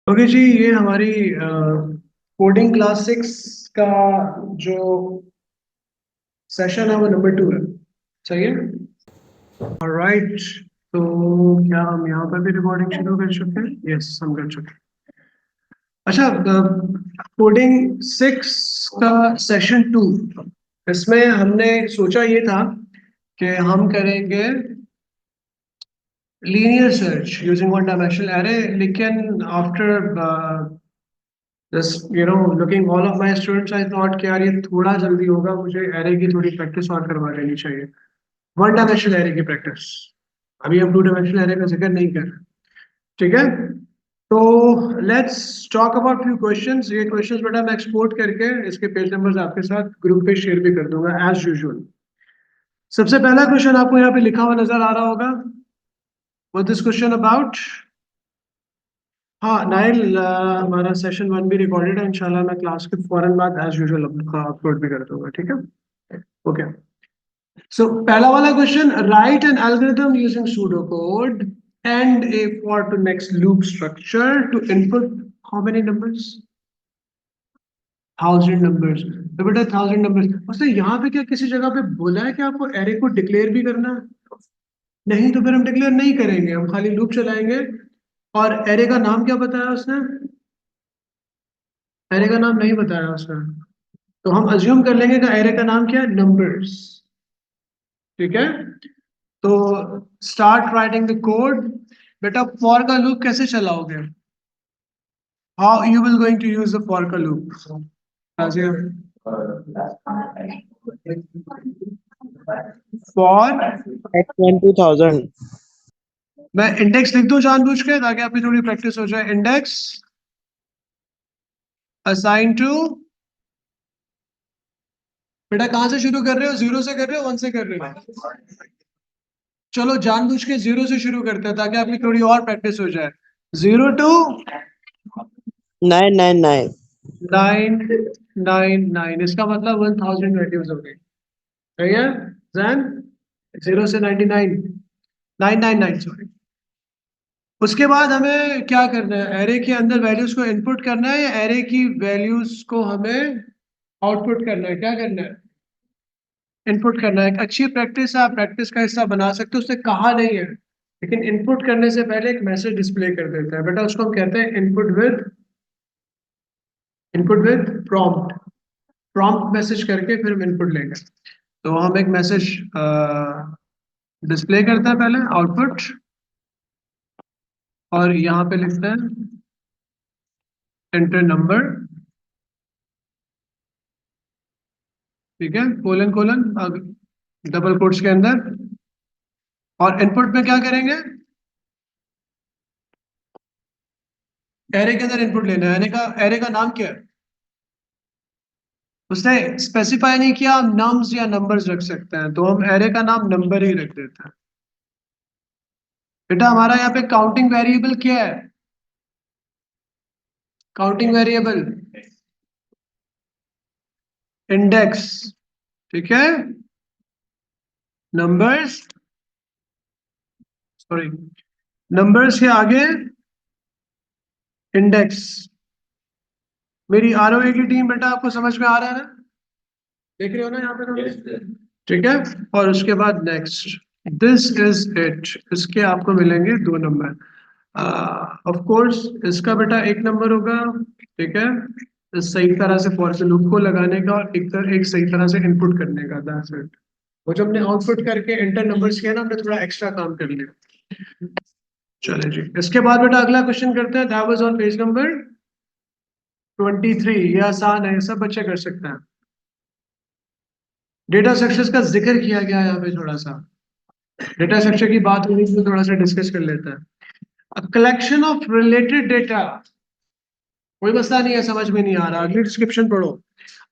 Okay जी, ये हमारी coding class 6 का जो सेशन है वो नंबर 2 है। सही है। ऑलराइट। तो क्या हम यहाँ पर भी रिकॉर्डिंग शुरू कर चुके हैं? यस, हम कर चुके हैं। अच्छा, कोडिंग 6 का सेशन 2, इसमें हमने सोचा ये था कि हम करेंगे linear search using one dimensional array, लेकिन after looking all of my students I thought कि यार ये थोड़ा जल्दी होगा, मुझे एरे की थोड़ी प्रैक्टिस और करवा लेनी चाहिए। वन डायमेंशनल एरे की प्रैक्टिस। अभी हम टू डायमेंशनल एरे का जिक्र नहीं कर रहे। ठीक है। तो let's talk about few questions. ये क्वेश्चंस बेटा मैं एक्सपोर्ट करके इसके पेज नंबर्स आपके साथ ग्रुप पे शेयर भी कर दूंगा एज यूजुअल। सबसे पहला क्वेश्चन आपको यहाँ पे लिखा हुआ नजर आ रहा होगा। What this question about? हाँ नाइल, हमारा सेशन 1 भी रिकॉर्डेड है। इंशाल्लाह मैं क्लास के फौरन बाद एज यूजुअल अपलोड भी कर दूंगा। ठीक है। ओके। सो पहला वाला question, write an algorithm using pseudo code and a for to next loop structure to input how many numbers? 1000 numbers. तो बेटा 1000 नंबर्स, उसने यहाँ पे क्या किसी जगह पे बोला है कि आपको एरे को डिक्लेयर भी करना है? नहीं, तो फिर हम डिक्लेयर नहीं करेंगे, हम खाली लूप चलाएंगे। और एरे का नाम क्या बताया उसने? एरे का नाम नहीं बताया उसने। तो हम अज्यूम कर लेंगे कि एरे का नाम क्या है? नंबर्स। ठीक है। तो स्टार्ट राइटिंग द कोड। बेटा फॉर का लूप कैसे चलाओगे? How you will going to use the for का लूप? For, X1 2000। मैं इंडेक्स लिख दूं जानबूझ के ताकि आपकी थोड़ी प्रैक्टिस हो जाए। इंडेक्स असाइन टू, बेटा कहां से शुरू कर रहे हो? 0 से कर रहे हो, 1 से कर रहे हो? चलो जानबूझ के 0 से शुरू करते हैं ताकि आपकी थोड़ी और प्रैक्टिस हो जाए। 0 to 999। 999, इसका मतलब 1000 वैल्यूज हो गई। सही है। जैन 0 से 99, 999 सॉरी। उसके बाद हमें क्या करना है? एरे के अंदर वैल्यूज को इनपुट करना है या एरे की वैल्यूज को हमें आउटपुट करना है? क्या करना है? इनपुट करना है। एक अच्छी प्रैक्टिस है, आप प्रैक्टिस का हिस्सा बना सकते हो, उसने कहा नहीं है, लेकिन इनपुट करने से पहले एक मैसेज डिस्प्ले कर देता है। बेटा उसको हम कहते हैं input with prompt. Prompt message करके फिर हम इनपुट लेंगे। तो हम एक मैसेज डिस्प्ले करते हैं पहले, आउटपुट, और यहाँ पे लिखते हैं एंटर नंबर। ठीक है, कोलन कोलन, डबल कोट्स के अंदर। और इनपुट में क्या करेंगे? एरे के अंदर इनपुट लेना है। एरे का नाम क्या है? उसने स्पेसिफाई नहीं किया हम नम्स या नंबर्स रख सकते हैं, तो हम एरे का नाम नंबर ही रख देते हैं। बेटा हमारा यहाँ पे काउंटिंग वेरिएबल क्या है? Counting variable index. ठीक है। नंबर्स, सॉरी, नंबर्स के आगे इंडेक्स। मेरी आरओए की टीम बेटा आपको समझ में आ रहा है ना? देख रहे हो ना यहाँ पे? ठीक है। और उसके बाद नेक्स्ट, दिस इज इट। इसके आपको मिलेंगे 2 नंबर। ऑफ कोर्स इसका बेटा 1 नंबर होगा। ठीक है। इस सही तरह से फॉर से लूप को लगाने का और एक सही तरह से इनपुट करने का। That's it. वो जब हमने आउटपुट करके एंटर नंबर्स किया ना, हमने थोड़ा एक्स्ट्रा काम कर लिया। चले जी, इसके बाद बेटा अगला क्वेश्चन करते हैं। That was on page number 23। ये आसान है, सब बच्चे कर सकते हैं। डेटा स्ट्रक्चर्स का जिक्र किया गया है यहाँ पे थोड़ा सा। डेटा स्ट्रक्चर की बात हुई तो थोड़ा सा डिस्कस कर लेते हैं। A collection of related data, कोई मसला नहीं है, समझ में नहीं आ रहा, अगली डिस्क्रिप्शन पढ़ो।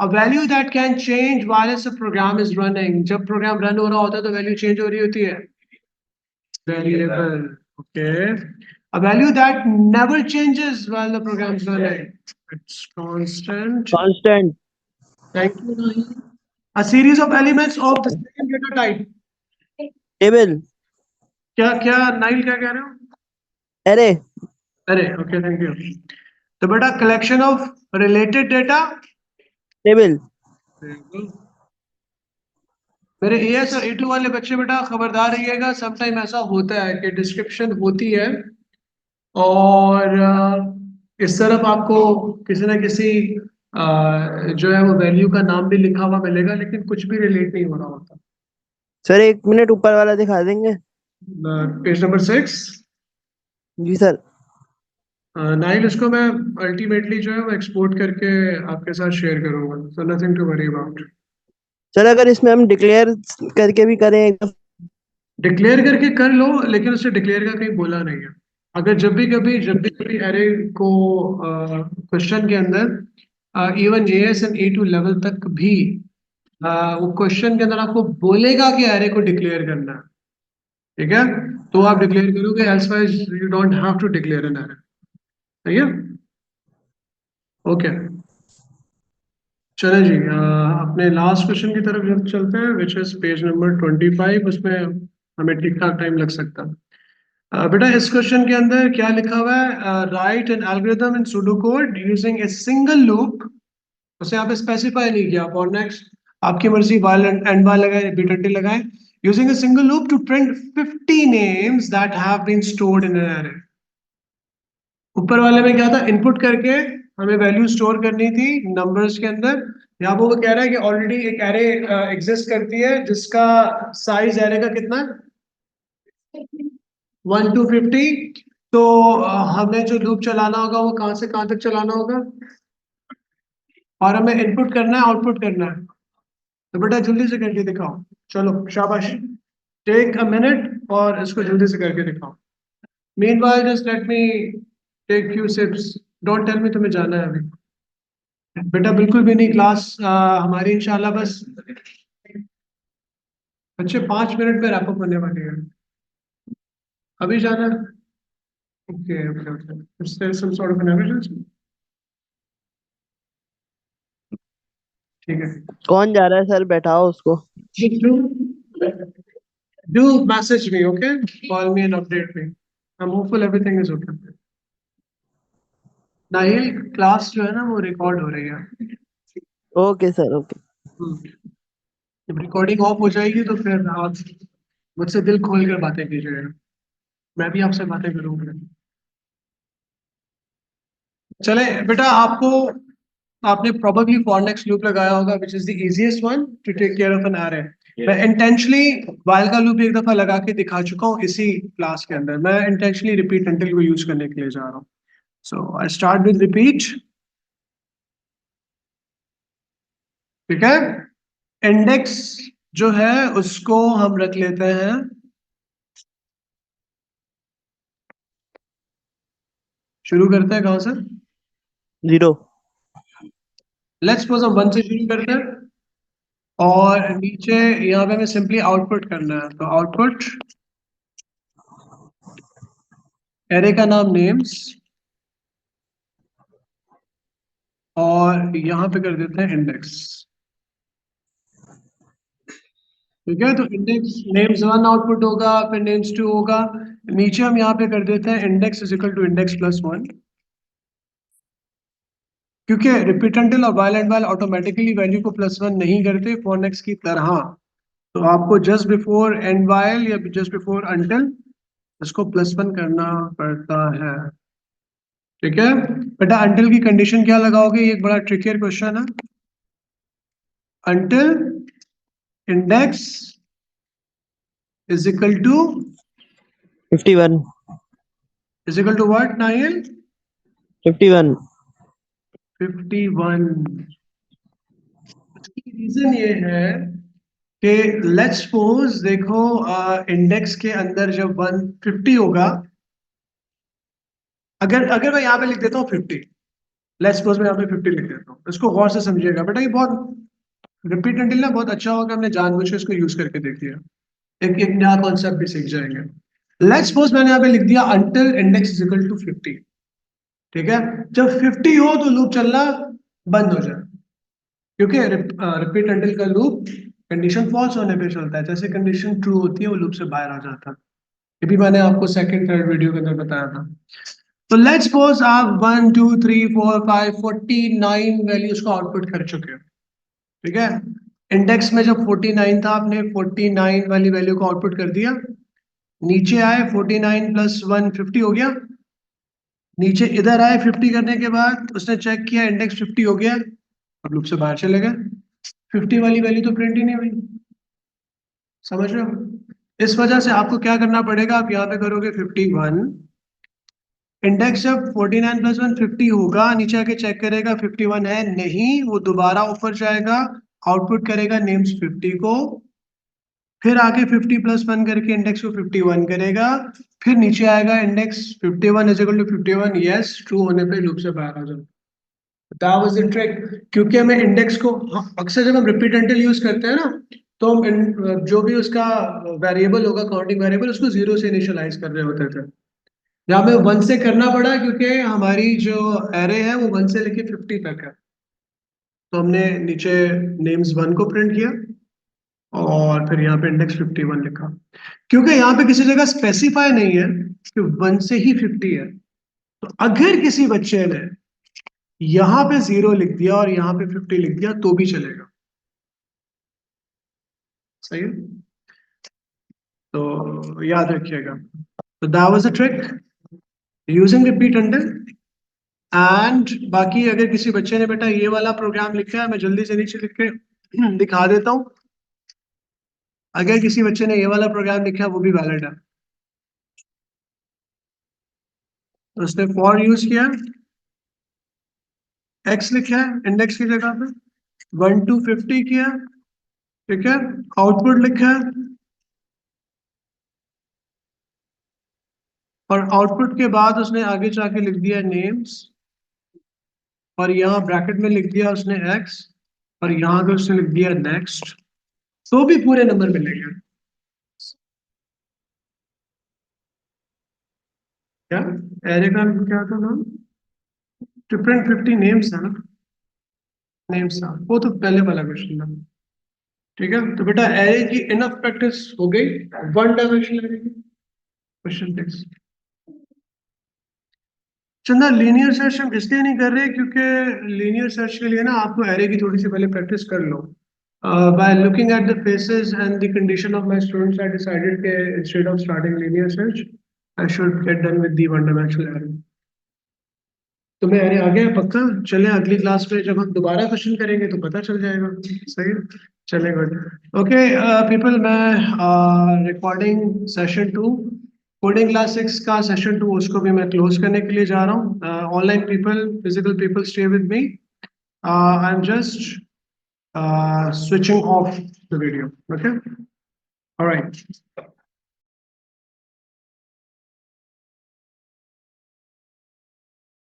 A value that can change while a program is running, जब प्रोग्राम रन हो रहा होता है तो वैल्यू चेंज हो रही होती है। Variable. Okay. A value that never changes while the program is running, it's constant. Constant. Thank you. A series of elements of the same data type. Table. क्या क्या नाइल क्या कह रहे हो? अरे। अरे ओके, थैंक यू। तो बेटा collection of related data, Table. मेरे एएस और ए2 वाले बच्चे बेटा खबरदार रहिएगा, समटाइम ऐसा होता है कि डिस्क्रिप्शन होती है और इस तरफ आपको किसी ना किसी जो है वो वैल्यू का नाम भी लिखा हुआ मिलेगा, लेकिन कुछ भी रिलेट नहीं हो रहा होता। सर 1 मिनट ऊपर वाला दिखा देंगे? Page number 6। जी सर। नाइल, इसको मैं अल्टीमेटली जो है वो एक्सपोर्ट करके आपके साथ शेयर करूंगा, so nothing to worry about. Sir अगर इसमें हम डिक्लेयर करके भी करें एकदम। डिक्लेयर करके कर लो, लेकिन उससे डिक्लेयर का कहीं बोला नहीं है। अगर जब भी कभी एरे को क्वेश्चन के अंदर even as and A2 level तक भी वो क्वेश्चन के अंदर आपको बोलेगा कि एरे को डिक्लेयर करना है, ठीक है, तो आप डिक्लेयर करोगे, elsewise you don't have to declare an array. सही है, ओके। चले जी, अपने लास्ट क्वेश्चन की तरफ जब चलते हैं, विच इज पेज नंबर 25। उसमें हमें ठीक ठाक टाइम लग सकता है। बेटा इस क्वेश्चन के अंदर क्या लिखा हुआ है? Right an algorithm in pseudo code using a single loop. उसे यहाँ पे स्पेसिफाई नहीं किया, फॉर नेक्स्ट आपकी मर्जी, वाइल एंड वाइल लगाए, रिपीट अंटिल लगाए, using a single loop to print 50 names that have been stored in an array. ऊपर वाले में क्या था, इनपुट करके हमें वैल्यू स्टोर करनी थी नंबर्स के अंदर। यहाँ पर वो कह रहा है कि ऑलरेडी एक एरे एग्जिस्ट करती है जिसका साइज एरे का कितना है, 1 to 50। तो हमें जो लूप चलाना होगा वो कहां से कहां तक चलाना होगा, और हमें इनपुट करना है, आउटपुट करना है। तो बेटा जल्दी से करके दिखाओ, चलो शाबाश, टेक अ मिनट और इसको जल्दी से करके दिखाओ। Meanwhile just let me take few sips, don't tell me तुम्हें जाना है अभी। बेटा बिल्कुल भी नहीं, क्लास हमारी इंशाल्लाह बस बच्चे 5 मिनट में रैप अप होने वाली है। अभी जाना है? Okay okay okay, it's some sort of an emergency. ठीक है, कौन जा रहा है सर, बैठाओ उसको। do message me, okay? Call me and update me. I'm hopeful everything is okay. Nahil, class जो है ना वो रिकॉर्ड हो रही है। Okay sir okay. जब रिकॉर्डिंग ऑफ हो जाएगी तो फिर आप मुझसे दिल खोल कर बातें कीजिएगा, मैं भी आपसे बातें करूंगा। चले बेटा, आपने probably for next लूप लगाया होगा, which is the easiest one to take care of an array। मैं intentionally while का लूप एक दफा लगा के दिखा चुका हूँ इसी क्लास के अंदर, मैं intentionally repeat until को यूज करने के लिए जा रहा हूँ। So I start with repeat, ठीक है। इंडेक्स जो है उसको हम रख लेते हैं, शुरू करते हैं कहां से? 0। लेट्स सपोज हम 1 से शुरू करते हैं, और नीचे यहाँ पे हमें सिंपली आउटपुट करना है, तो आउटपुट एरे का नाम नेम्स, और यहाँ पे कर देते हैं इंडेक्स, ठीक है। तो इंडेक्स नेम्स 1 आउटपुट होगा, फिर नेम्स 2 होगा। नीचे हम यहाँ पे कर देते हैं index is equal to index plus 1, क्योंकि रिपीट अंटिल और while and while automatically value को प्लस 1 नहीं करते फॉर नेक्स्ट की तरह। तो आपको जस्ट बिफोर एंड वाइल या जस्ट बिफोर अंटिल इसको प्लस 1 करना पड़ता है, ठीक है। बेटा अंटिल की कंडीशन क्या लगाओगे, ये एक बड़ा ट्रिकियर क्वेश्चन है। Until index is equal to 51। Is equal to what नाइल? 51। 51। उसकी रीजन ये है कि लेट्स सपोज देखो, इंडेक्स के अंदर जब 150 होगा, अगर अगर मैं यहाँ पे लिख देता हूँ 50, लेट्स सपोज मैं यहाँ पे 50 लिख देता हूँ, इसको गौर से समझिएगा बेटा, ये बहुत रिपीट अंटिल ना बहुत अच्छा होगा, हमने जानबूझ के इसको यूज करके देख लिया, एक एक नया कॉन्सेप्ट भी सीख जाएंगे। लेट्स सपोज मैंने यहाँ पे लिख दिया until index is equal to 50, ठीक है। जब 50 हो तो लूप चलना बंद हो जाए, क्योंकि रिपीट अंटिल का लूप कंडीशन फॉल्स होने पे चलता है, जैसे कंडीशन ट्रू होती है वो लूप से बाहर आ जाता है। ये भी मैंने आपको सेकंड थर्ड वीडियो के अंदर बताया था। तो लेट्स सपोज आप 1 2 3 4 5 49 वैल्यूज को आउटपुट कर चुके हो, ठीक है। इंडेक्स में जब 49 था आपने 49 वाली वैल्यू को आउटपुट कर दिया, नीचे आए 49 प्लस 1 50 हो गया, नीचे इधर आए 50 करने के बाद उसने चेक किया इंडेक्स 50 हो गया, अब लूप से बाहर चले गए, 50 वाली वैल्यू तो प्रिंट ही नहीं हुई। समझ रहे हो? इस वजह से आपको क्या करना पड़ेगा, आप यहाँ पे करोगे 51, इंडेक्स जब 49 प्लस 1 50 होगा, नीचे आके चेक करेगा 51 है नहीं, वो दोबारा ऊपर जाएगा, आउटपुट करेगा नेम्स 50 को, फिर आगे 50 प्लस 1 करके इंडेक्स को 51 करेगा, फिर नीचे आएगा index 51 is equal to 51, yes true होने पे लूप से बाहर आ जाओ। That was the trick. क्योंकि हमें इंडेक्स को अक्सर जब हम रिपीट अनटिल यूज करते हैं ना, तो हम जो भी उसका वेरिएबल होगा, काउंटिंग वेरिएबल, उसको जीरो से इनिशियलाइज कर रहे होते थे। यहाँ पे 1 से करना पड़ा क्योंकि हमारी जो एरे है वो 1 से लेके 50 तक है, तो हमने नीचे नेम्स 1 को प्रिंट किया और फिर यहाँ पे इंडेक्स 51 लिखा, क्योंकि यहाँ पे किसी जगह स्पेसिफाई नहीं है कि 1 से ही 50 है। तो अगर किसी बच्चे ने यहाँ पे 0 लिख दिया और यहाँ पे 50 लिख दिया तो भी चलेगा। सही है, तो याद रखिएगा। तो that was the trick using repeat until. And बाकी अगर किसी बच्चे ने बेटा ये वाला प्रोग्राम लिखा है, मैं जल्दी से नीचे लिख के दिखा देता हूँ। अगर किसी बच्चे ने ये वाला प्रोग्राम लिखा है वो भी वैलिड है। तो उसने फॉर यूज किया, एक्स लिखा है इंडेक्स की जगह पे, 1 to 50 किया, ठीक है, आउटपुट लिखा है, और आउटपुट के बाद उसने आगे जाके लिख दिया नेम्स, और यहाँ ब्रैकेट में लिख दिया उसने एक्स, और यहाँ पे उसने लिख दिया नेक्स्ट, तो भी पूरे नंबर मिलेंगे। क्या एरे का क्या था नाम, डिफरेंट 50 नेम्स है ना, नेम्स था वो, तो पहले वाला क्वेश्चन था। ठीक है, तो बेटा एरे की इनफ प्रैक्टिस हो गई, वन डायमेंशनल एरे की। क्वेश्चन टेक्स्ट चंदा, लीनियर सर्च हम इसलिए नहीं कर रहे क्योंकि लीनियर सर्च के लिए ना आपको एरे की थोड़ी सी पहले प्रैक्टिस कर लो। By looking at the faces and the condition of my students I decided कि instead of starting linear search I should get done with the one dimensional array. तो मैं एरे आ गया पक्का, चले अगली क्लास में जब हम दोबारा क्वेश्चन करेंगे तो पता चल जाएगा। सही है, चले गुड। ओके पीपल, मैं रिकॉर्डिंग सेशन 2, कोडिंग क्लास 6 का सेशन 2, उसको भी मैं क्लोज करने के लिए जा रहा हूँ। Online people, physical people stay with me, I am just switching off the video. Okay, all right.